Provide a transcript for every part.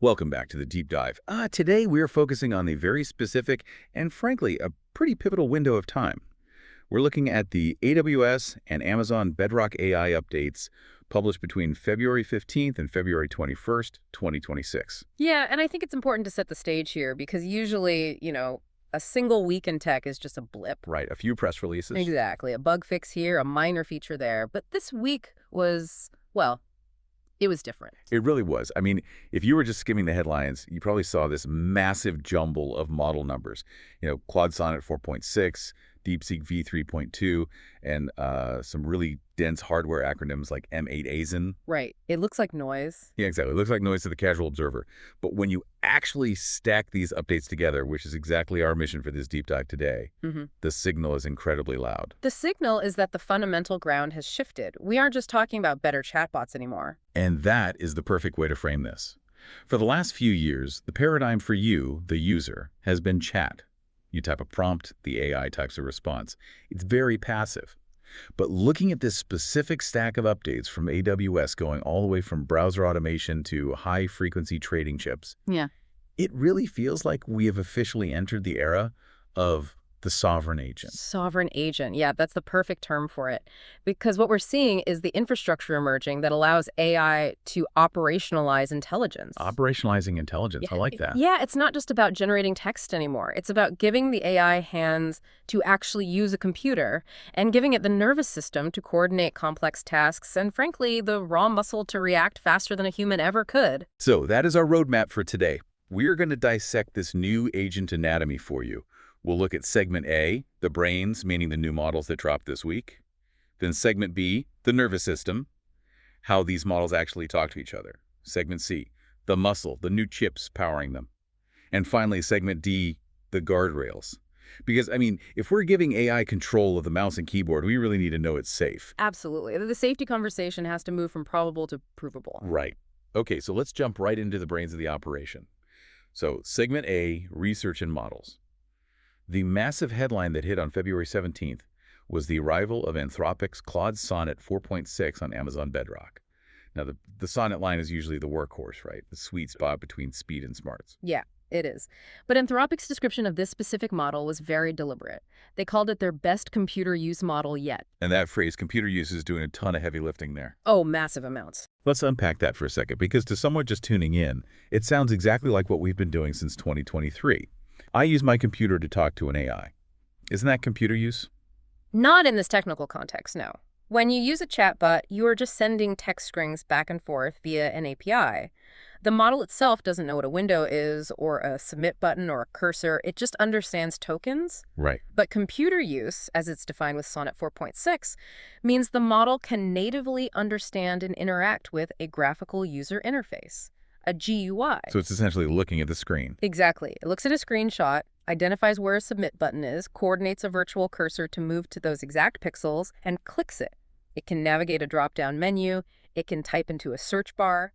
Welcome back to the deep dive. Today we are focusing on a very specific and frankly a pretty pivotal window of time. We're looking at the AWS and Amazon Bedrock AI updates published between February 15th and February 21st, 2026. Yeah, and I think it's important to set the stage here because usually, a single week in tech is just a blip. Right, a few press releases. Exactly. A bug fix here, a minor feature there. But this week was, well, it was different. It really was. I mean, if you were just skimming the headlines, you probably saw this massive jumble of model numbers. Claude Sonnet 4.6, DeepSeek v3.2, and some really dense hardware acronyms like M8ASIN. Right. It looks like noise. Yeah, exactly. It looks like noise to the casual observer. But when you actually stack these updates together, which is exactly our mission for this deep dive today, the signal is incredibly loud. The signal is that the fundamental ground has shifted. We aren't just talking about better chatbots anymore. And that is the perfect way to frame this. For the last few years, the paradigm for you, the user, has been chat. You type a prompt, the AI types a response. It's very passive. But looking at this specific stack of updates from AWS going all the way from browser automation to high-frequency trading chips, it really feels like we have officially entered the era of the sovereign agent. Sovereign agent. Yeah, that's the perfect term for it. Because what we're seeing is the infrastructure emerging that allows AI to operationalize intelligence. Operationalizing intelligence. I like that. Yeah, it's not just about generating text anymore. It's about giving the AI hands to actually use a computer and giving it the nervous system to coordinate complex tasks and, frankly, the raw muscle to react faster than a human ever could. So that is our roadmap for today. We are going to dissect this new agent anatomy for you. We'll look at segment A, the brains, meaning the new models that dropped this week. Then segment B, the nervous system, how these models actually talk to each other. Segment C, the muscle, the new chips powering them. And finally, segment D, the guardrails. Because, if we're giving AI control of the mouse and keyboard, we really need to know it's safe. Absolutely. The safety conversation has to move from probable to provable. Right. Okay, so let's jump right into the brains of the operation. So segment A, research and models. The massive headline that hit on February 17th was the arrival of Anthropic's Claude Sonnet 4.6 on Amazon Bedrock. Now, the Sonnet line is usually the workhorse, right? The sweet spot between speed and smarts. Yeah, it is. But Anthropic's description of this specific model was very deliberate. They called it their best computer use model yet. And that phrase, computer use, is doing a ton of heavy lifting there. Oh, massive amounts. Let's unpack that for a second, because to someone just tuning in, it sounds exactly like what we've been doing since 2023. I use my computer to talk to an AI. Isn't that computer use? Not in this technical context, no. When you use a chatbot, you are just sending text strings back and forth via an API. The model itself doesn't know what a window is or a submit button or a cursor. It just understands tokens. Right. But computer use, as it's defined with Sonnet 4.6, means the model can natively understand and interact with a graphical user interface. A GUI. So it's essentially looking at the screen. Exactly. It looks at a screenshot, identifies where a submit button is, coordinates a virtual cursor to move to those exact pixels, and clicks it. It can navigate a drop-down menu. It can type into a search bar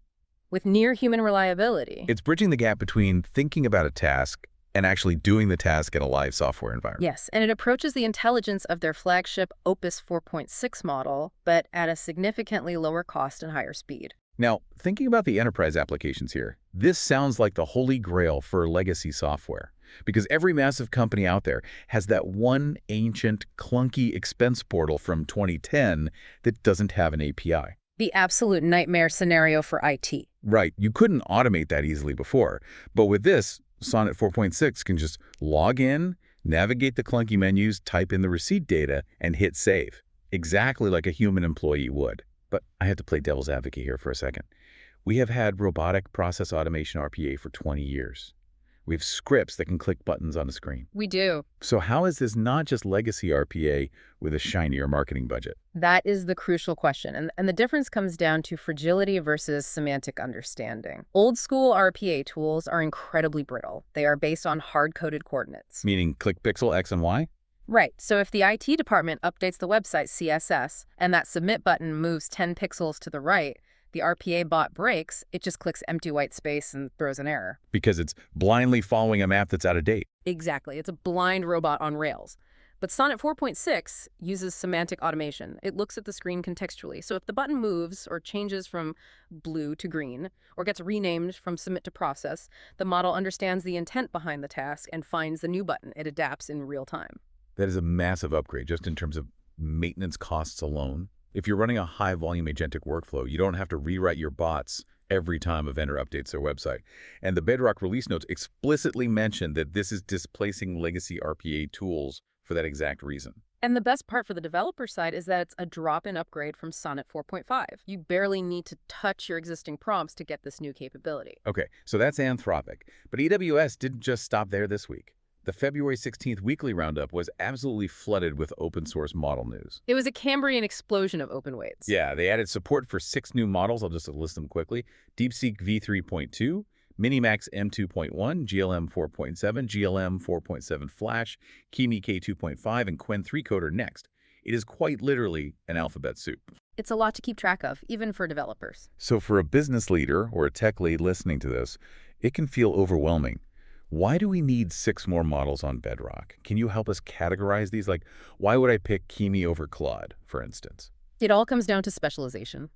with near-human reliability. It's bridging the gap between thinking about a task and actually doing the task in a live software environment. Yes, and it approaches the intelligence of their flagship Opus 4.6 model, but at a significantly lower cost and higher speed. Now, thinking about the enterprise applications here, this sounds like the holy grail for legacy software, because every massive company out there has that one ancient, clunky expense portal from 2010 that doesn't have an API. The absolute nightmare scenario for IT. Right. You couldn't automate that easily before. But with this, Sonnet 4.6 can just log in, navigate the clunky menus, type in the receipt data, and hit save, exactly like a human employee would. But I have to play devil's advocate here for a second. We have had robotic process automation RPA for 20 years. We have scripts that can click buttons on a screen. We do. So how is this not just legacy RPA with a shinier marketing budget? That is the crucial question. And the difference comes down to fragility versus semantic understanding. Old school RPA tools are incredibly brittle. They are based on hard-coded coordinates. Meaning click pixel X and Y? Right. So if the IT department updates the website CSS and that submit button moves 10 pixels to the right, the RPA bot breaks, it just clicks empty white space and throws an error. Because it's blindly following a map that's out of date. Exactly. It's a blind robot on rails. But Sonnet 4.6 uses semantic automation. It looks at the screen contextually. So if the button moves or changes from blue to green, or gets renamed from submit to process, the model understands the intent behind the task and finds the new button. It adapts in real time. That is a massive upgrade just in terms of maintenance costs alone. If you're running a high-volume agentic workflow, you don't have to rewrite your bots every time a vendor updates their website. And the Bedrock release notes explicitly mention that this is displacing legacy RPA tools for that exact reason. And the best part for the developer side is that it's a drop-in upgrade from Sonnet 4.5. You barely need to touch your existing prompts to get this new capability. Okay, so that's Anthropic. But AWS didn't just stop there this week. The February 16th weekly roundup was absolutely flooded with open source model news. It was a Cambrian explosion of open weights. Yeah, they added support for 6 new models. I'll just list them quickly. DeepSeek v3.2, Minimax M2.1, GLM 4.7, GLM 4.7 Flash, Kimi K2.5, and Qwen 3 Coder next. It is quite literally an alphabet soup. It's a lot to keep track of, even for developers. So for a business leader or a tech lead listening to this, it can feel overwhelming. Why do we need 6 more models on Bedrock? Can you help us categorize these? Like, why would I pick Kimi over Claude, for instance? It all comes down to specialization.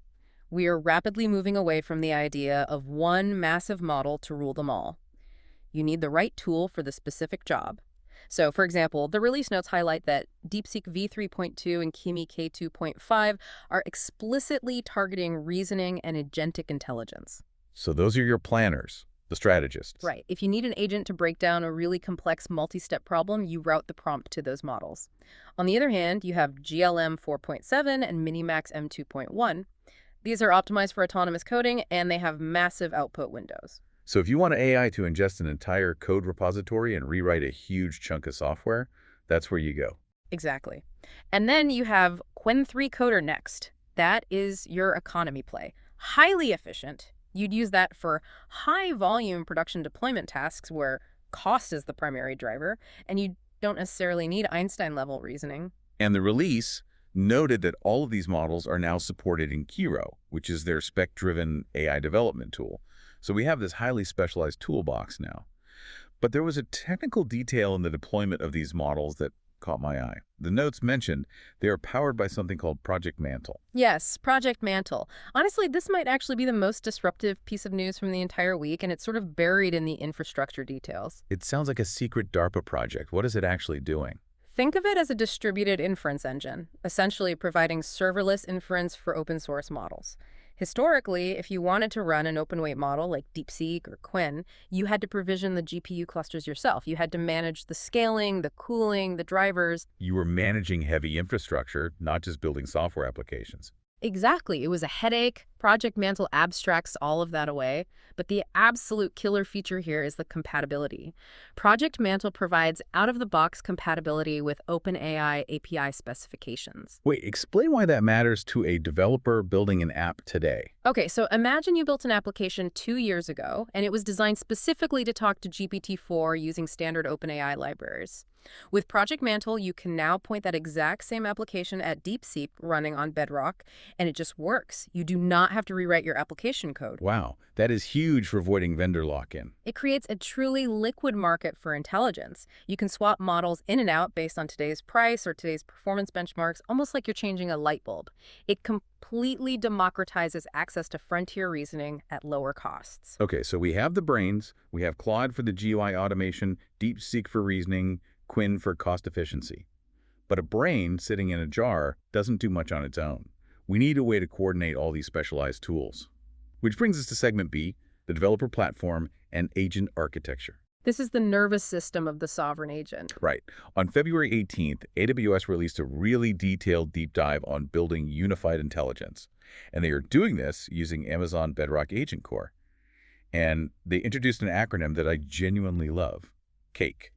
We are rapidly moving away from the idea of one massive model to rule them all. You need the right tool for the specific job. So, for example, the release notes highlight that DeepSeek v3.2 and Kimi K2.5 are explicitly targeting reasoning and agentic intelligence. So those are your planners, the strategists. Right. If you need an agent to break down a really complex multi-step problem, you route the prompt to those models. On the other hand, you have GLM 4.7 and Minimax M2.1. These are optimized for autonomous coding, and they have massive output windows. So if you want AI to ingest an entire code repository and rewrite a huge chunk of software, that's where you go. Exactly. And then you have Qwen 3 Coder next. That is your economy play. Highly efficient. You'd use that for high-volume production deployment tasks where cost is the primary driver, and you don't necessarily need Einstein-level reasoning. And the release noted that all of these models are now supported in Kiro, which is their spec-driven AI development tool. So we have this highly specialized toolbox now. But there was a technical detail in the deployment of these models that caught my eye. The notes mentioned they are powered by something called Project Mantle. Yes, Project Mantle. Honestly, this might actually be the most disruptive piece of news from the entire week, and it's sort of buried in the infrastructure details. It sounds like a secret DARPA project. What is it actually doing? Think of it as a distributed inference engine, essentially providing serverless inference for open source models. Historically, if you wanted to run an open-weight model like DeepSeek or Qwen, you had to provision the GPU clusters yourself. You had to manage the scaling, the cooling, the drivers. You were managing heavy infrastructure, not just building software applications. Exactly. It was a headache. Project Mantle abstracts all of that away. But the absolute killer feature here is the compatibility. Project Mantle provides out-of-the-box compatibility with OpenAI API specifications. Wait, explain why that matters to a developer building an app today. Okay, so imagine you built an application 2 years ago, and it was designed specifically to talk to GPT-4 using standard OpenAI libraries. With Project Mantle, you can now point that exact same application at DeepSeek running on Bedrock, and it just works. You do not have to rewrite your application code. Wow, that is huge for avoiding vendor lock-in. It creates a truly liquid market for intelligence. You can swap models in and out based on today's price or today's performance benchmarks, almost like you're changing a light bulb. It completely democratizes access to frontier reasoning at lower costs. Okay, so we have the brains, we have Claude for the GUI automation, DeepSeek for reasoning, Qwen for cost efficiency. But a brain sitting in a jar doesn't do much on its own. We need a way to coordinate all these specialized tools. Which brings us to segment B, the developer platform and agent architecture. This is the nervous system of the sovereign agent. Right. On February 18th, AWS released a really detailed deep dive on building unified intelligence. And they are doing this using Amazon Bedrock AgentCore. And they introduced an acronym that I genuinely love, CAKE.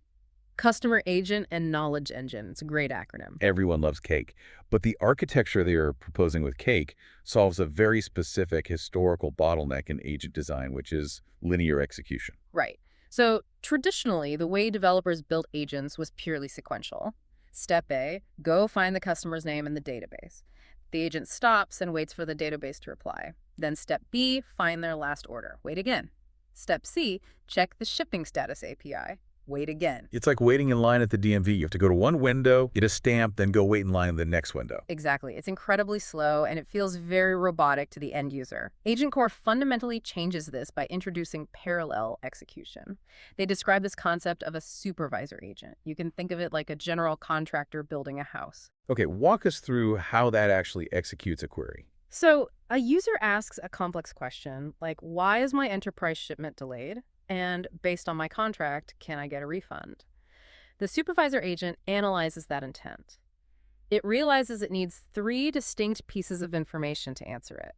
Customer Agent and Knowledge Engine. It's a great acronym. Everyone loves CAKE. But the architecture they are proposing with CAKE solves a very specific historical bottleneck in agent design, which is linear execution. Right. So traditionally, the way developers built agents was purely sequential. Step A, go find the customer's name in the database. The agent stops and waits for the database to reply. Then step B, find their last order. Wait again. Step C, check the shipping status API. wait again. It's like waiting in line at the DMV. You have to go to one window, get a stamp, then go wait in line in the next window. Exactly. It's incredibly slow, and it feels very robotic to the end user. AgentCore fundamentally changes this by introducing parallel execution. They describe this concept of a supervisor agent. You can think of it like a general contractor building a house. Okay, walk us through how that actually executes a query. So a user asks a complex question like, why is my enterprise shipment delayed? And based on my contract, can I get a refund? The supervisor agent analyzes that intent. It realizes it needs three distinct pieces of information to answer it.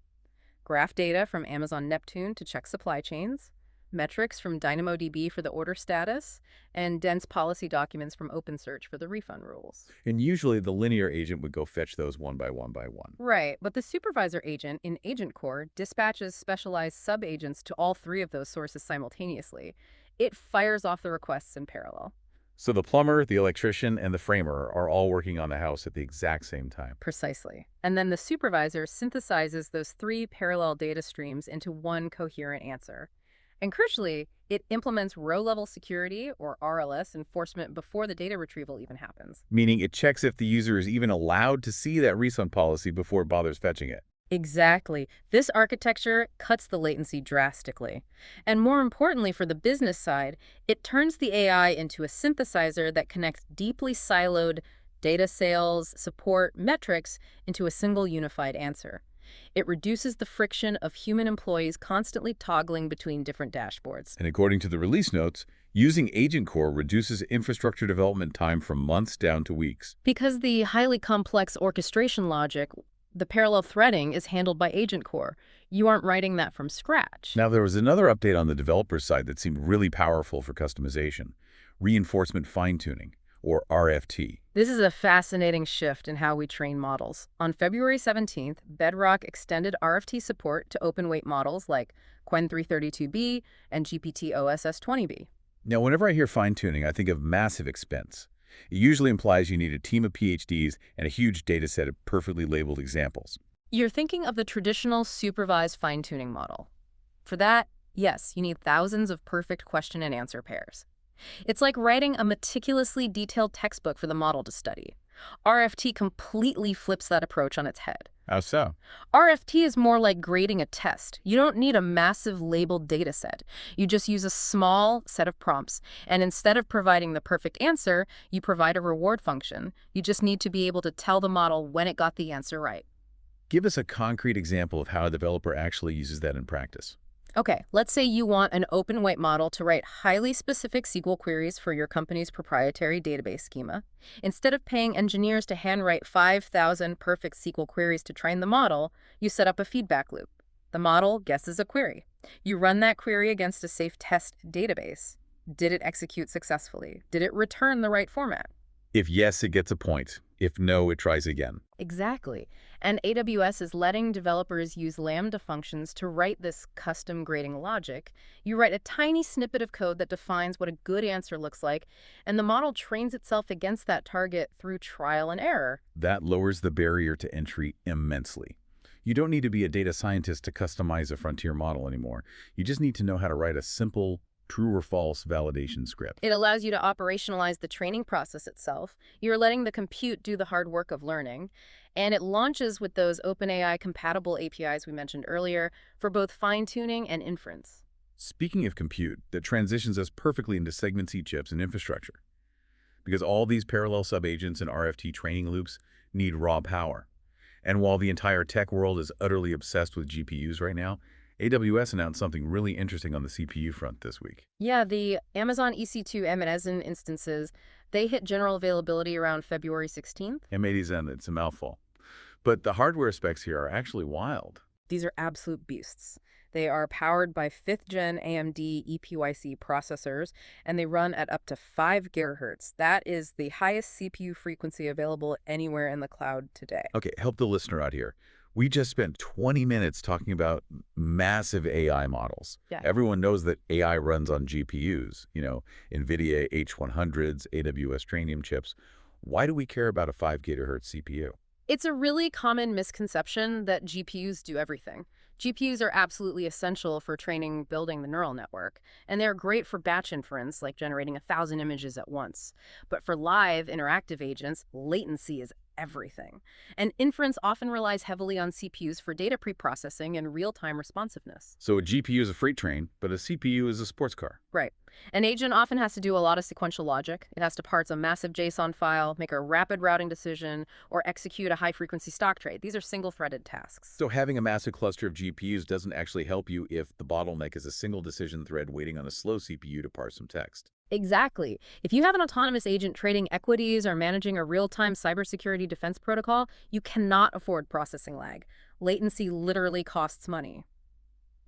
Graph data from Amazon Neptune to check supply chains, metrics from DynamoDB for the order status, and dense policy documents from OpenSearch for the refund rules. And usually the linear agent would go fetch those one by one by one. Right, but the supervisor agent in AgentCore dispatches specialized sub-agents to all three of those sources simultaneously. It fires off the requests in parallel. So the plumber, the electrician, and the framer are all working on the house at the exact same time. Precisely. And then the supervisor synthesizes those three parallel data streams into one coherent answer. And crucially, it implements row-level security, or RLS, enforcement before the data retrieval even happens. Meaning it checks if the user is even allowed to see that refund policy before it bothers fetching it. Exactly. This architecture cuts the latency drastically. And more importantly for the business side, it turns the AI into a synthesizer that connects deeply siloed data sales, support, metrics into a single unified answer. It reduces the friction of human employees constantly toggling between different dashboards. And according to the release notes, using AgentCore reduces infrastructure development time from months down to weeks. Because the highly complex orchestration logic, the parallel threading, is handled by AgentCore. You aren't writing that from scratch. Now, there was another update on the developer side that seemed really powerful for customization: reinforcement fine-tuning, or RFT. This is a fascinating shift in how we train models. On February 17th, Bedrock extended RFT support to open-weight models like Qwen 332B and GPT-OSS20B. Now, whenever I hear fine-tuning, I think of massive expense. It usually implies you need a team of PhDs and a huge data set of perfectly labeled examples. You're thinking of the traditional supervised fine-tuning model. For that, yes, you need thousands of perfect question and answer pairs. It's like writing a meticulously detailed textbook for the model to study. RFT completely flips that approach on its head. How so? RFT is more like grading a test. You don't need a massive labeled data set. You just use a small set of prompts, and instead of providing the perfect answer, you provide a reward function. You just need to be able to tell the model when it got the answer right. Give us a concrete example of how a developer actually uses that in practice. Okay, let's say you want an open-weight model to write highly specific SQL queries for your company's proprietary database schema. Instead of paying engineers to handwrite 5,000 perfect SQL queries to train the model, you set up a feedback loop. The model guesses a query. You run that query against a safe test database. Did it execute successfully? Did it return the right format? If yes, it gets a point. If no, it tries again. Exactly. And AWS is letting developers use Lambda functions to write this custom grading logic. You write a tiny snippet of code that defines what a good answer looks like, and the model trains itself against that target through trial and error. That lowers the barrier to entry immensely. You don't need to be a data scientist to customize a frontier model anymore. You just need to know how to write a simple true or false validation script. It allows you to operationalize the training process itself. You're letting the compute do the hard work of learning. And it launches with those OpenAI-compatible APIs we mentioned earlier for both fine-tuning and inference. Speaking of compute, that transitions us perfectly into Segment C chips and infrastructure. Because all these parallel sub-agents and RFT training loops need raw power. And while the entire tech world is utterly obsessed with GPUs right now, AWS announced something really interesting on the CPU front this week. Yeah, the Amazon EC2 M&Zen instances, they hit general availability around February 16th. M80Zen, it's a mouthful. But the hardware specs here are actually wild. These are absolute beasts. They are powered by 5th-gen AMD EPYC processors, and they run at up to 5 GHz. That is the highest CPU frequency available anywhere in the cloud today. Okay, help the listener out here. We just spent 20 minutes talking about massive AI models. Yeah. Everyone knows that AI runs on GPUs, NVIDIA H100s, AWS Trainium chips. Why do we care about a 5 GHz CPU? It's a really common misconception that GPUs do everything. GPUs are absolutely essential for training building the neural network, and they're great for batch inference, like generating 1,000 images at once. But for live, interactive agents, latency is everything. And inference often relies heavily on CPUs for data preprocessing and real-time responsiveness. So a GPU is a freight train, but a CPU is a sports car. Right. An agent often has to do a lot of sequential logic. It has to parse a massive JSON file, make a rapid routing decision, or execute a high-frequency stock trade. These are single-threaded tasks. So having a massive cluster of GPUs doesn't actually help you if the bottleneck is a single decision thread waiting on a slow CPU to parse some text. Exactly. If you have an autonomous agent trading equities or managing a real-time cybersecurity defense protocol, you cannot afford processing lag. Latency literally costs money.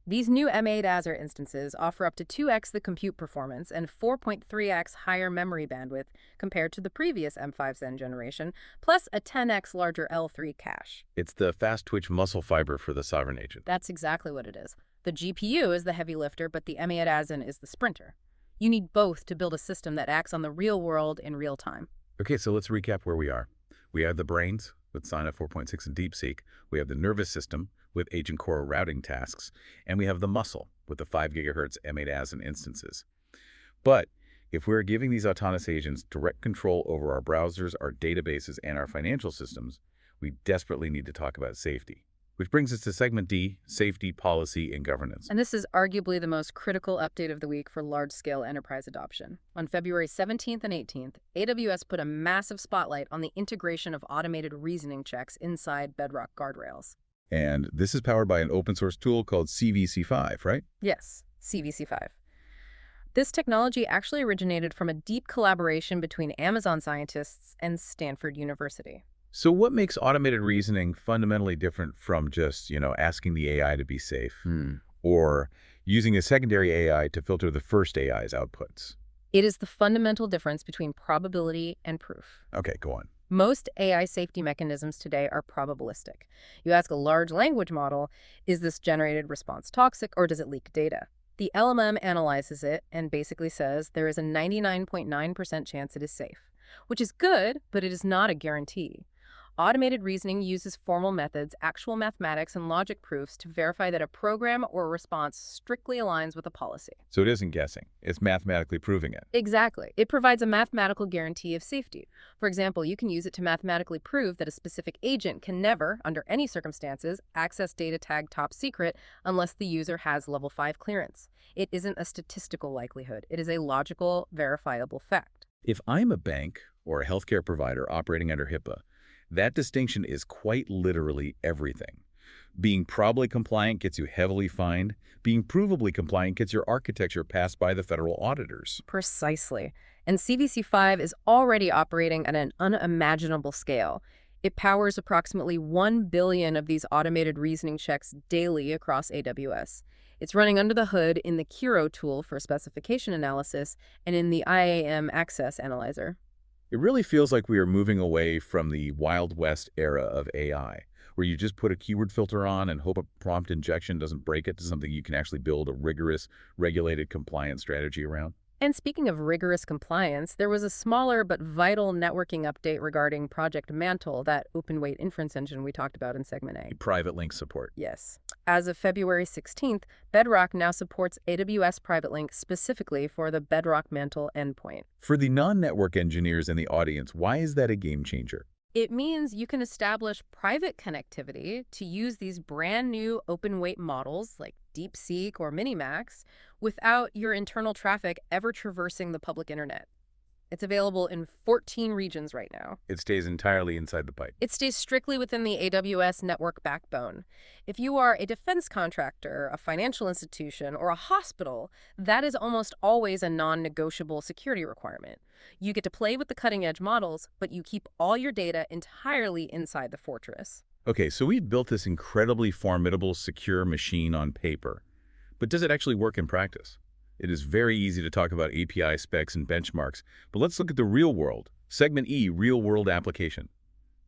These new M8 Azure instances offer up to 2x the compute performance and 4.3x higher memory bandwidth compared to the previous M5 Zen generation, plus a 10x larger L3 cache. It's the fast twitch muscle fiber for the sovereign agent. That's exactly what it is. The GPU is the heavy lifter, but the M8 Azure is the sprinter. You need both to build a system that acts on the real world in real time. Okay, so let's recap where we are. We have the brains with Sonnet 4.6 and DeepSeek. We have the nervous system with AgentCore routing tasks. And we have the muscle with the 5 GHz M8 Azure instances. But if we're giving these autonomous agents direct control over our browsers, our databases, and our financial systems, we desperately need to talk about safety. Which brings us to segment D, safety, policy, and governance. And this is arguably the most critical update of the week for large-scale enterprise adoption. On February 17th and 18th, AWS put a massive spotlight on the integration of automated reasoning checks inside Bedrock guardrails. And this is powered by an open source tool called CVC5, right? Yes, CVC5. This technology actually originated from a deep collaboration between Amazon scientists and Stanford University. So what makes automated reasoning fundamentally different from just, asking the AI to be safe or using a secondary AI to filter the first AI's outputs? It is the fundamental difference between probability and proof. Okay, go on. Most AI safety mechanisms today are probabilistic. You ask a large language model, is this generated response toxic or does it leak data? The LLM analyzes it and basically says there is a 99.9% chance it is safe, which is good, but it is not a guarantee. Automated reasoning uses formal methods, actual mathematics, and logic proofs to verify that a program or response strictly aligns with a policy. So it isn't guessing. It's mathematically proving it. Exactly. It provides a mathematical guarantee of safety. For example, you can use it to mathematically prove that a specific agent can never, under any circumstances, access data tagged top secret unless the user has level 5 clearance. It isn't a statistical likelihood. It is a logical, verifiable fact. If I'm a bank or a healthcare provider operating under HIPAA, that distinction is quite literally everything. Being probably compliant gets you heavily fined. Being provably compliant gets your architecture passed by the federal auditors. Precisely. And CVC5 is already operating at an unimaginable scale. It powers approximately 1 billion of these automated reasoning checks daily across AWS. It's running under the hood in the Kiro tool for specification analysis and in the IAM Access Analyzer. It really feels like we are moving away from the Wild West era of AI, where you just put a keyword filter on and hope a prompt injection doesn't break it, to something you can actually build a rigorous, regulated compliance strategy around. And speaking of rigorous compliance, there was a smaller but vital networking update regarding Project Mantle, that open-weight inference engine we talked about in segment A. Private link support. Yes. As of February 16th, Bedrock now supports AWS Private Link specifically for the Bedrock Mantle endpoint. For the non-network engineers in the audience, why is that a game changer? It means you can establish private connectivity to use these brand new open-weight models like DeepSeek or Minimax without your internal traffic ever traversing the public internet. It's available in 14 regions right now. It stays entirely inside the pipe. It stays strictly within the AWS network backbone. If you are a defense contractor, a financial institution, or a hospital, that is almost always a non-negotiable security requirement. You get to play with the cutting-edge models, but you keep all your data entirely inside the fortress. Okay, so we've built this incredibly formidable, secure machine on paper. But does it actually work in practice? It is very easy to talk about API specs and benchmarks, but let's look at the real world. Segment E, real-world application.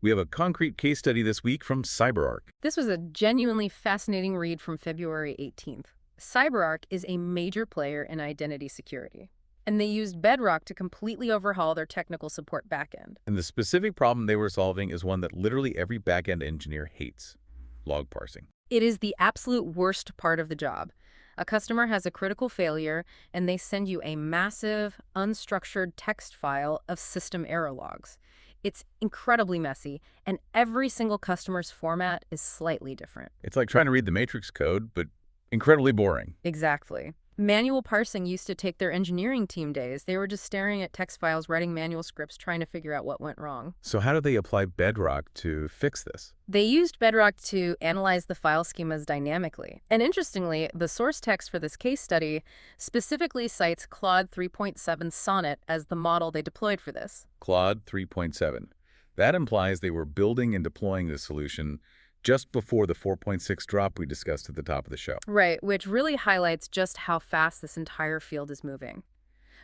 We have a concrete case study this week from CyberArk. This was a genuinely fascinating read from February 18th. CyberArk is a major player in identity security, and they used Bedrock to completely overhaul their technical support backend. And the specific problem they were solving is one that literally every backend engineer hates: log parsing. It is the absolute worst part of the job. A customer has a critical failure, and they send you a massive, unstructured text file of system error logs. It's incredibly messy, and every single customer's format is slightly different. It's like trying to read the Matrix code, but incredibly boring. Exactly. Manual parsing used to take their engineering team days. They were just staring at text files, writing manual scripts, trying to figure out what went wrong. So how do they apply Bedrock to fix this? They used Bedrock to analyze the file schemas dynamically. And interestingly, the source text for this case study specifically cites Claude 3.7 Sonnet as the model they deployed for this. Claude 3.7. That implies they were building and deploying this solution just before the 4.6 drop we discussed at the top of the show. Right, which really highlights just how fast this entire field is moving.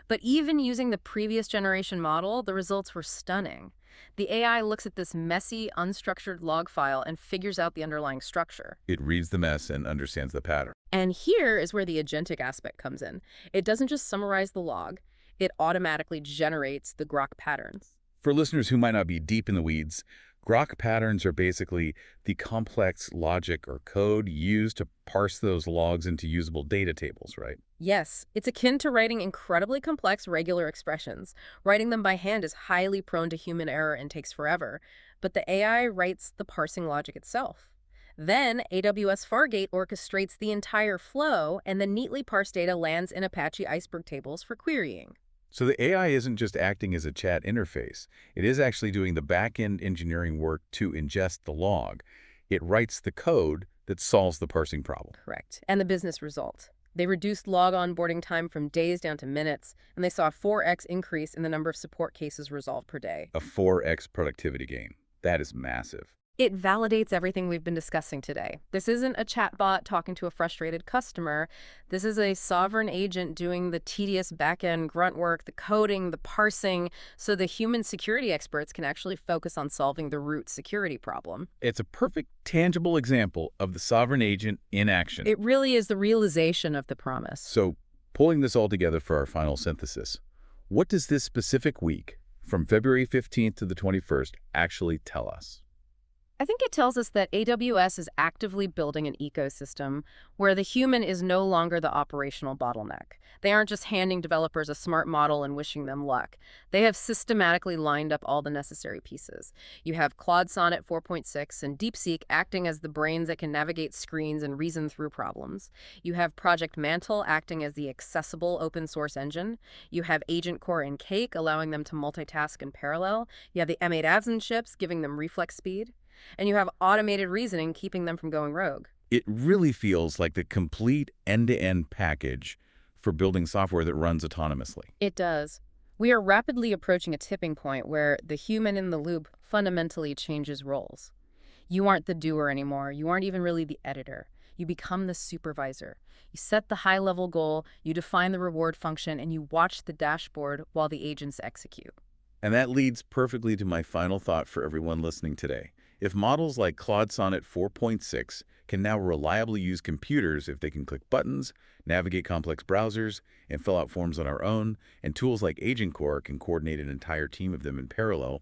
But even using the previous generation model, the results were stunning. The AI looks at this messy, unstructured log file and figures out the underlying structure. It reads the mess and understands the pattern. And here is where the agentic aspect comes in. It doesn't just summarize the log, it automatically generates the grok patterns. For listeners who might not be deep in the weeds, grok patterns are basically the complex logic or code used to parse those logs into usable data tables, right? Yes, it's akin to writing incredibly complex regular expressions. Writing them by hand is highly prone to human error and takes forever, but the AI writes the parsing logic itself. Then, AWS Fargate orchestrates the entire flow, and the neatly parsed data lands in Apache Iceberg tables for querying. So the AI isn't just acting as a chat interface. It is actually doing the back-end engineering work to ingest the log. It writes the code that solves the parsing problem. Correct. And the business result. They reduced log onboarding time from days down to minutes, and they saw a 4x increase in the number of support cases resolved per day. A 4x productivity gain. That is massive. It validates everything we've been discussing today. This isn't a chatbot talking to a frustrated customer. This is a sovereign agent doing the tedious back-end grunt work, the coding, the parsing, so the human security experts can actually focus on solving the root security problem. It's a perfect, tangible example of the sovereign agent in action. It really is the realization of the promise. So, pulling this all together for our final synthesis, what does this specific week, from February 15th to the 21st, actually tell us? I think it tells us that AWS is actively building an ecosystem where the human is no longer the operational bottleneck. They aren't just handing developers a smart model and wishing them luck. They have systematically lined up all the necessary pieces. You have Claude Sonnet 4.6 and DeepSeek acting as the brains that can navigate screens and reason through problems. You have Project Mantle acting as the accessible open source engine. You have AgentCore and Cake allowing them to multitask in parallel. You have the M8 Avs chips giving them reflex speed. And you have automated reasoning keeping them from going rogue. It really feels like the complete end-to-end package for building software that runs autonomously. It does. We are rapidly approaching a tipping point where the human in the loop fundamentally changes roles. You aren't the doer anymore. You aren't even really the editor. You become the supervisor. You set the high-level goal, you define the reward function, and you watch the dashboard while the agents execute. And that leads perfectly to my final thought for everyone listening today. If models like Claude Sonnet 4.6 can now reliably use computers if they can click buttons, navigate complex browsers, and fill out forms on our own, and tools like AgentCore can coordinate an entire team of them in parallel,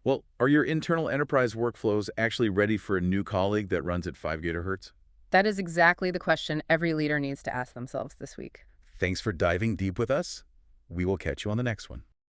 well, are your internal enterprise workflows actually ready for a new colleague that runs at 5 gigahertz? That is exactly the question every leader needs to ask themselves this week. Thanks for diving deep with us. We will catch you on the next one.